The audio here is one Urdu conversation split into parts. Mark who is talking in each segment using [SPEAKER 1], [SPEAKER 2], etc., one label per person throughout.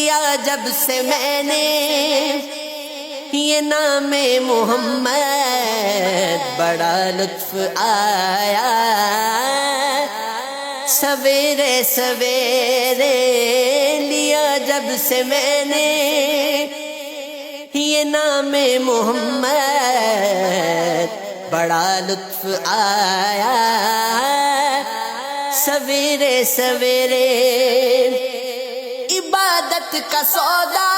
[SPEAKER 1] لیا جب سے میں نے یہ نام محمد، بڑا لطف آیا سویرے سویرے، لیا جب سے میں نے یہ نام محمد، بڑا لطف آیا سویرے سویرے۔ عبادت کا سودا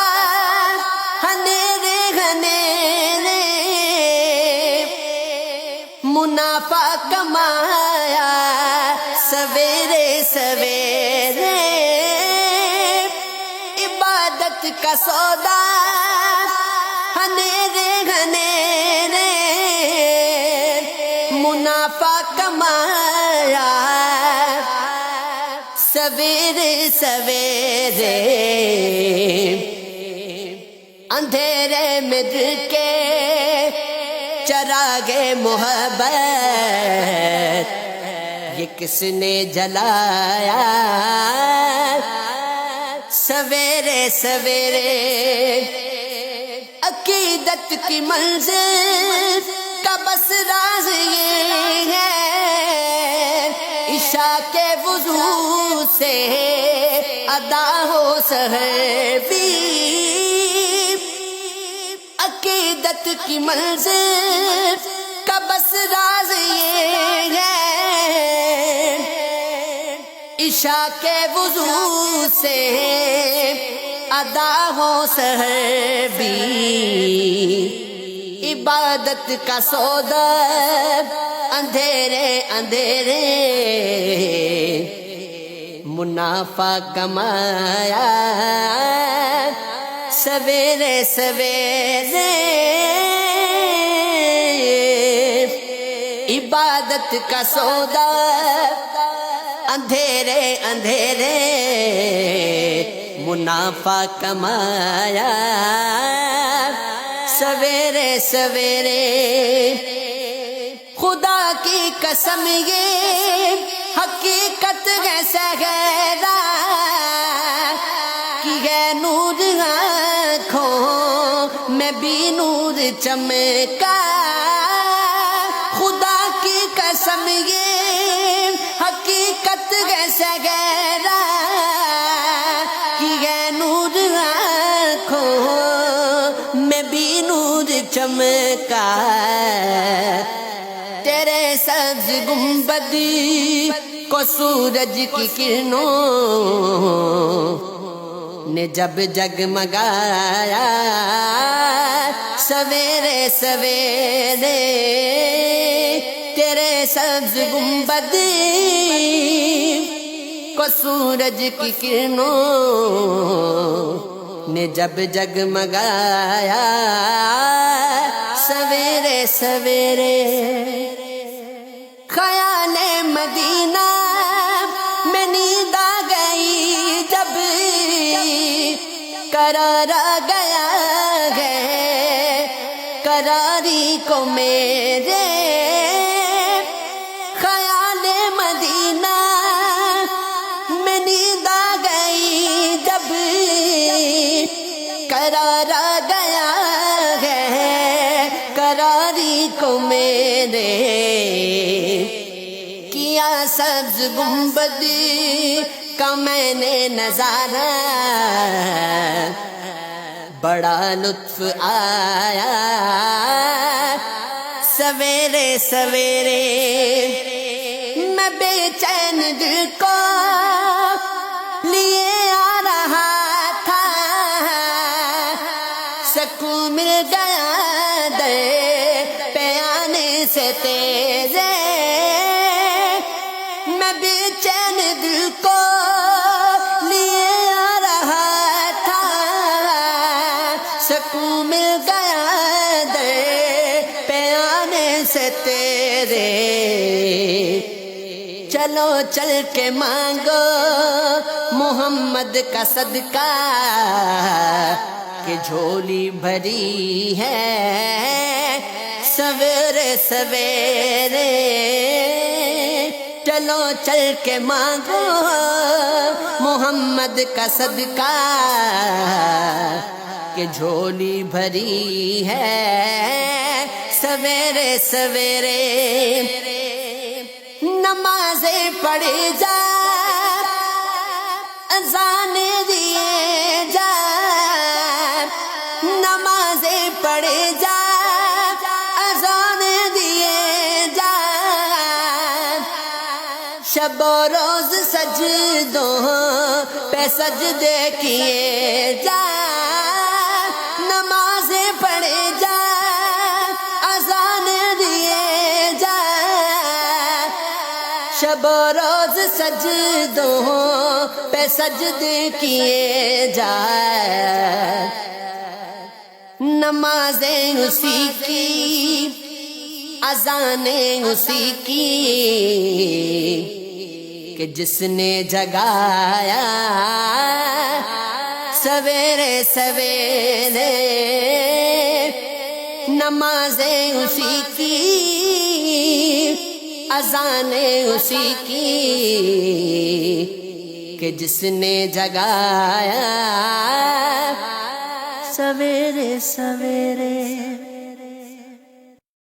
[SPEAKER 1] ہنیرے گھنیرے، منافع کمایا سویرے سویرے۔ عبادت کا سودا ہنیرے گھنیرے، منافع کمایا سویرے سویرے۔ اندھیرے میں دل کے چراغ محبت، یہ کس نے جلایا سویرے سویرے۔ عقیدت کی منزل کا بس راز یہ ہے، عشاء کے وضو سے ادا ہو سحر بھی۔ عقیدت کی منزل کا بس راز یہ ہے، عشاء کے وضو سے ادا ہو سحر بھی۔ عبادت کا سودا اندھیرے اندھیرے، منافع کمایا سویرے سویرے۔ عبادت کا سودا اندھیرے اندھیرے، منافع کمایا سویرے سویرے۔ خدا کی قسم یہ حقیقت ہے سہرا، کہ ہے نور آنکھوں میں بھی نور چمکا۔ خدا کی قسم یہ حقیقت ہے سہرا، کہ ہے نور آنکھوں میں بھی نور چمکا۔ تیرے سبز گنبد کو سورج کی کرنوں نے جب جگمگایا سویرے سویرے۔ تیرے سبز گنبد کو سورج کی کرنوں نے جب جگمگایا سویرے سویرے۔ خیال مدینہ میں نیند آ گئی جب، قرار آ گیا ہے قراری کو میرے۔ خیال مدینہ میں نیند آ گئی جب، قرار آ گیا ہے قراری کو میرے۔ کیا سبز گنبد کا میں نے نظارہ، بڑا لطف آیا سویرے سویرے۔ میں بے چین دل کو لیے آ رہا تھا، سکون مل گیا در پہ آنے سے تیرے۔ میں بے چین دل کو لیے آ رہا تھا، سکون مل گیا در پہ آنے سے تیرے۔ چلو چل کے مانگو محمد کا صدقہ، کہ جھولی بھری ہے سویرے سویرے۔ چلو چل کے مانگو محمد کا صدقہ کہ جھولی بھری ہے سویرے سویرے نمازیں پڑھی جا اذان دیے جا نمازیں پڑھی جا اذان دیے جا شب و روز سجدوں پہ سجدے کیے جا نمازیں پڑھے جا اذان دیے جا شب و روز سجدوں پہ سجدے کیے جا نمازیں اسی کی اذانیں اسی کی کہ جس نے جگایا سویرے سویرے نمازیں اسی کی اذانیں اسی کی کہ جس نے جگایا سویرے سویرے